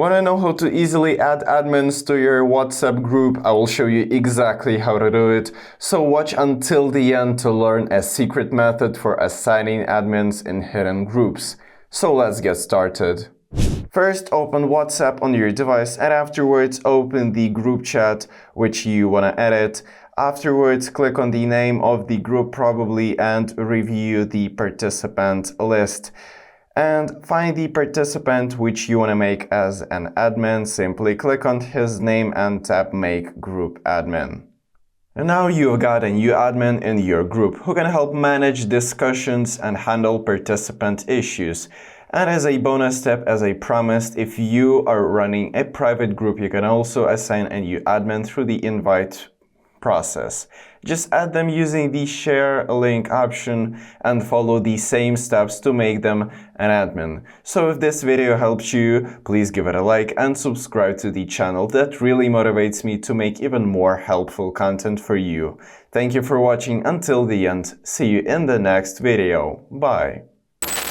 Want to know how to easily add admins to your WhatsApp group? I will show you exactly how to do it. So watch until the end to learn a secret method for assigning admins in hidden groups. So let's get started. First, open WhatsApp on your device and afterwards open the group chat which you want to edit. Afterwards, click on the name of the group probably and review the participant list. And find the participant which you want to make as an admin. Simply click on his name and tap Make Group Admin. And now you've got a new admin in your group who can help manage discussions and handle participant issues. And as a bonus tip, as I promised, if you are running a private group, you can also assign a new admin through the invite process. Just add them using the share link option and follow the same steps to make them an admin. So if this video helps you, please give it a like and subscribe to the channel. That really motivates me to make even more helpful content for you. Thank you for watching until the end. See you in the next video. Bye.